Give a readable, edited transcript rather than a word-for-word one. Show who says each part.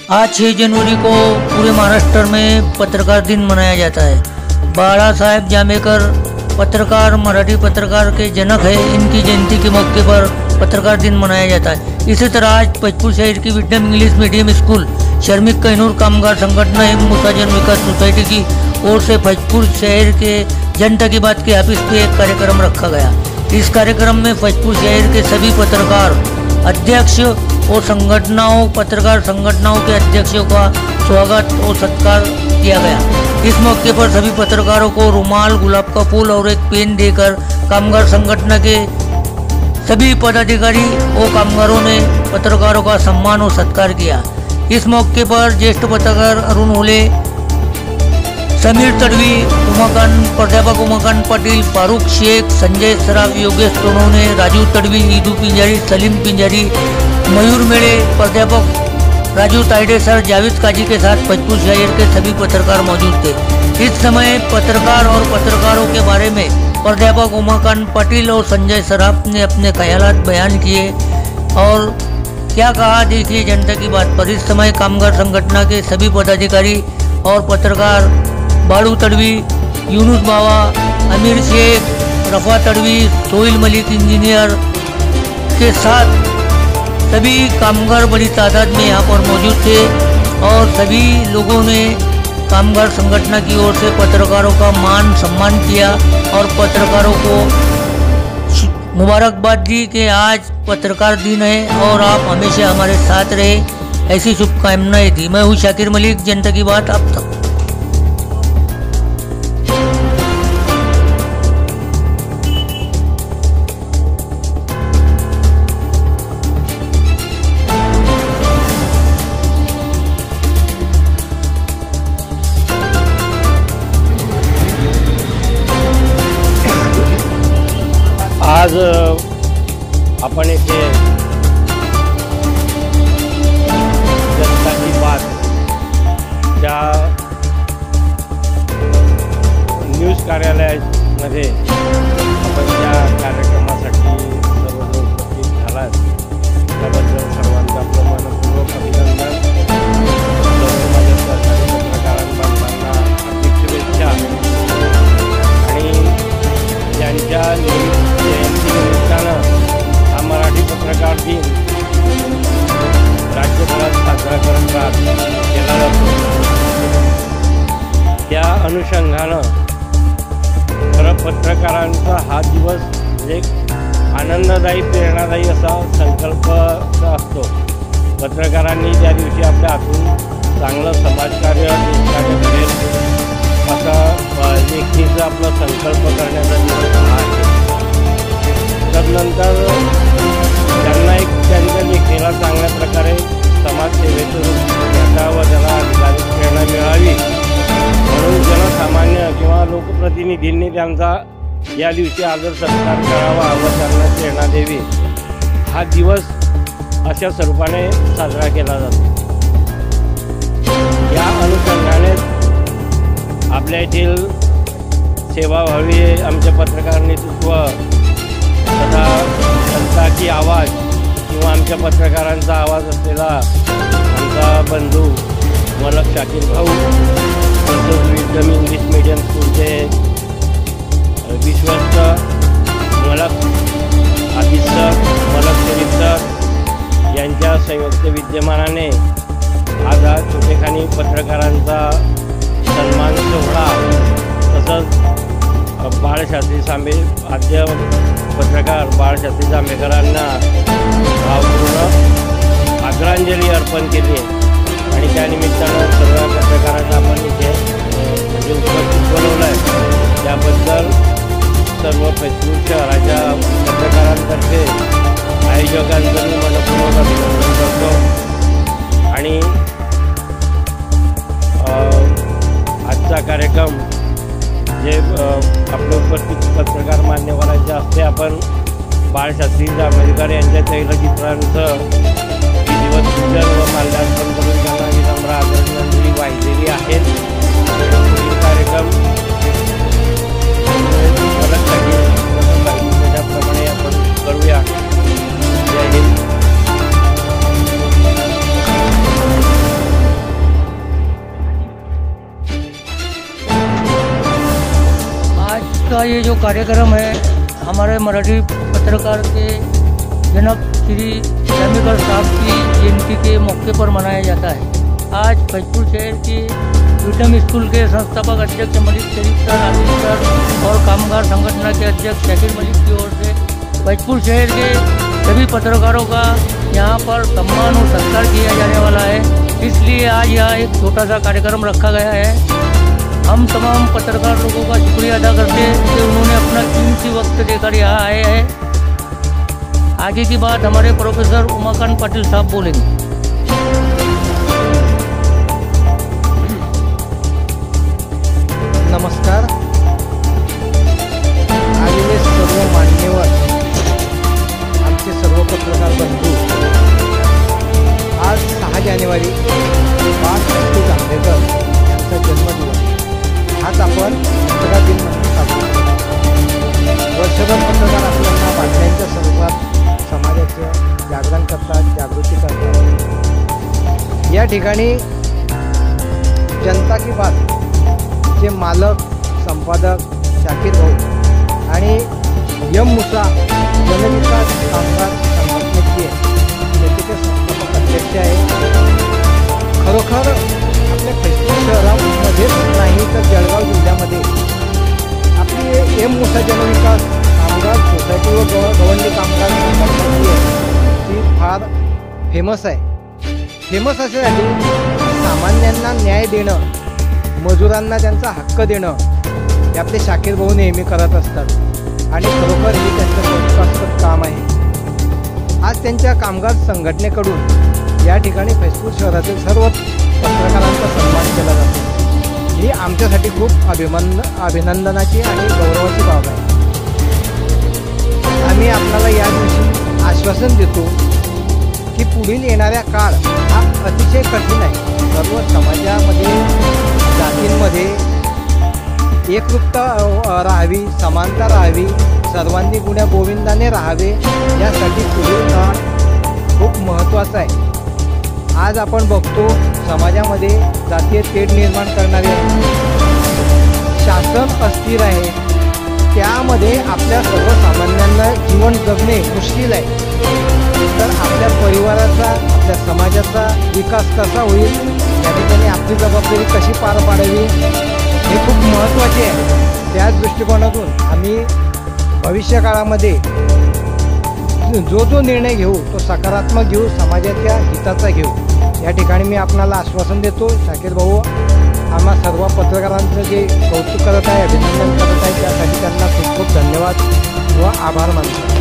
Speaker 1: आज 6 जनवरी को पूरे महाराष्ट्र में पत्रकार दिन मनाया जाता है। बाला साहेब जांभेकर पत्रकार, मराठी पत्रकार के जनक है। इनकी जयंती के मौके पर पत्रकार दिन मनाया जाता है। इसी तरह आज पचपुर शहर की विडम इंग्लिश मीडियम स्कूल, श्रमिक कहनूर कामगार संगठन एवं मुसाजन विकास सोसाइटी की ओर से पचपुर शहर के जनता की बात के ऑफिस पे एक कार्यक्रम रखा गया। इस कार्यक्रम में पचपुर शहर के सभी पत्रकार अध्यक्ष और पत्रकार संगठनों के अध्यक्षों का स्वागत और सत्कार किया गया। इस मौके पर सभी पत्रकारों को रुमाल, गुलाब का फूल और एक पेन देकर कामगार संगठन के सभी पदाधिकारी और कामगारों ने पत्रकारों का सम्मान और सत्कार किया। इस मौके पर ज्येष्ठ पत्रकार अरुण होले, समीर तडवी, प्राध्यापक उमाकांत पाटिल, फारूक शेख, संजय सराफ, योगेश सोनवणे, राजू तडवी, ईदू पिंजारी, सलीम पिंजारी, मयूर मेड़े, प्राध्यापक राजू ताइडे सर, जावेद काजी के साथ पचपुर शहर के सभी पत्रकार मौजूद थे। इस समय पत्रकार और पत्रकारों के बारे में प्राध्यापक उमाकांत पाटिल और संजय सराफ ने अपने ख्यालात बयान किए और क्या कहा, देखिए जनता की बात पर। इस समय कामगार संगठन के सभी पदाधिकारी और पत्रकार बाड़ू तडवी, यूनुस बावा, अमीर शेख, रफा तडवी, सोहिल मलिक इंजीनियर के साथ सभी कामगार बड़ी तादाद में यहाँ पर मौजूद थे और सभी लोगों ने कामगार संगठन की ओर से पत्रकारों का मान सम्मान किया और पत्रकारों को मुबारकबाद दी कि आज पत्रकार दिन है और आप हमेशा हमारे साथ रहे, ऐसी शुभकामनाएं दी। मैं हूँ शाकिर मलिक, जनता की बात आप तक।
Speaker 2: आज आपण इथे जनता की बात त्या न्यूज कार्यालयामध्ये आपण त्या कार्यक्रमासाठी सर्वजण उपस्थित झालात, त्याबद्दल सर्वांचं आपलं मनपूर्वक अभिनंदन। सर्व माझ्या सहकारी पत्रकारांना हार्दिक शुभेच्छा आणि त्यांच्या जयंतीनिमित्तानं हा मराठी पत्रकार दिन राज्यभरात साजरा केला जातो। त्या अनुषंगानं खरं पत्रकारांचा हा दिवस एक आनंददायी, प्रेरणादायी असा संकल्प असतो। पत्रकारांनी त्या दिवशी आपल्या हातून चांगलं समाजकार्य, देशकार्य करेल असा लेखणीचा आपला संकल्प करण्याचा दिवस हा आहे। तदनंतर त्यांना एक त्यांच्या लेखणीला चांगल्या प्रकारे समाजसेवेचं रूप घ्यायचा व त्याला अधिकाधिक प्रेरणा मिळावी म्हणून जनसामान्य किंवा लोकप्रतिनिधींनी त्यांचा या दिवशी आदर सत्कार करावा व त्यांना प्रेरणा द्यावी, हा दिवस अशा स्वरूपाने साजरा केला जातो। या अनुषंगाने आपल्या येथील सेवा व्हावी, आमचे पत्रकार नेतृत्व तथा जनता की आवाज किंवा आमच्या पत्रकारांचा आवाज असलेला आमचा बंधू मलक शाकीर भाऊ, तसंच विडम इंग्लिश मीडियम स्कूलचे विश्वस्त मलक आदिल सर, मलक शरीफ सर यांच्या संयुक्त विद्यमानाने आज हा छोटेखानी पत्रकारांचा सन्मान सोहळा तसंच बाळशास्त्री सांबे, आद्य पत्रकार बाळशास्त्री जांभेकरांना भावपूर्ण आदरांजली अर्पण केली आणि त्यानिमित्तानं सर्व पत्रकारांना आपण इथे उपस्थित बोलवलं आहे। त्याबद्दल सर्व पचपूर शहराच्या पत्रकारांतर्फे आयोजकांचं मी मनपूर्वक अभिनंदन करतो आणि आजचा कार्यक्रम जे आपले उपस्थित पत्रकार मान्यवरांच्या हस्ते आपण बाळशास्त्री जांभेकर यांच्या तैलचित्रांचं विधिवत पूजन व माल्यार्पण करून त्यांना विनम्र आदरांजली वाहिलेली आहे। पुढील कार्यक्रम त्याप्रमाणे आपण करूया। जय हिंद।
Speaker 1: का ये जो कार्यक्रम है हमारे मराठी पत्रकार के जनक श्री जामेकर साहब की जयंती के मौके पर मनाया जाता है। आज फैजपुर शहर की विटम स्कूल के संस्थापक अध्यक्ष मलिक शरीफ सर, आदिल सर और कामगार संगठन के अध्यक्ष शाकिर मलिक की ओर से फैजपुर शहर के सभी पत्रकारों का यहाँ पर सम्मान और सत्कार किया जाने वाला है। इसलिए आज यहाँ एक छोटा सा कार्यक्रम रखा गया है। हम तमाम पत्रकार लोगों का शुक्रिया अदा करते हैं कि उन्होंने अपना कीमती वक्त देकर यहाँ आए हैं। आगे की बात हमारे प्रोफेसर उमाकांत पाटिल साहब बोलेंगे।
Speaker 3: नमस्कार। आलेले सर्व मान्यवर, आमचे सर्व पत्रकार बंधू, आज 6 जानेवारी बाळशास्त्री जांभेकर यांचा जन्मदिवस आज आपण पत्रकार दिन म्हणून साजरा करतो। वर्षभर पत्रकार आपल्याला बातम्यांच्या स्वरूपात समाजाचं जागरण करतात, जागृती करतात। या ठिकाणी जनता की बात चे मालक संपादक शाकीर भाऊ आणि यम मुसा जनविकास कामगार संघटनेचे त्याचे ते संस्थापक अध्यक्ष आहे। खरोखर आपल्या फैजपूर शहरामध्येच नाही तर जळगाव जिल्ह्यामध्ये आपली एम मुसा जनविकास कामगार सोसायटी व गवंडी कामगार संघटना ती फार फेमस आहे। फेमस अशासाठी सामान्यांना न्याय देणं, मजुरांना त्यांचा हक्क देणं हे आपले शाकीर भाऊ नेहमी करत असतात आणि खरोखर हे त्यांचं कौतुकास्पद काम आहे। आज त्यांच्या कामगार संघटनेकडून या ठिकाणी फैजपूर शहरातील सर्व पत्रकारांचा सन्मान केला जातो। ही आमच्यासाठी खूप अभिनंदनाची आणि गौरवाची बाब आहे। आम्ही आपल्याला या दिवशी आश्वासन देतो की पुढील येणाऱ्या काळ हा अतिशय कठीण आहे। सर्व समाजामध्ये, जातींमध्ये एकरूपता राहावी, समानता राहावी, सर्वांनी गुण्या गोविंदाने राहावे, यासाठी पुढील काळ खूप महत्त्वाचा आहे। आज आपण बघतो समाजामध्ये जातीय तेढ निर्माण करणारे शासन अस्थिर आहे, त्यामध्ये आपल्या सर्वसामान्यांना जीवन जगणे मुश्किल आहे। तर आपल्या परिवाराचा, आपल्या समाजाचा विकास कसा होईल, या ठिकाणी आपली जबाबदारी कशी पार पाडावी हे खूप महत्त्वाचे आहे। त्याच दृष्टिकोनातून आम्ही भविष्यकाळामध्ये जो निर्णय घेऊ तो सकारात्मक घेऊ, समाजाच्या हिताचा घेऊ। या ठिकाणी मी आपणाला आश्वासन देतो। शाकीर भाऊ आम्हा सर्व पत्रकारांचं जे कौतुक करत आहे, अभिनंदन करत आहे, त्यासाठी त्यांना खूप खूप धन्यवाद व आभार मानतो।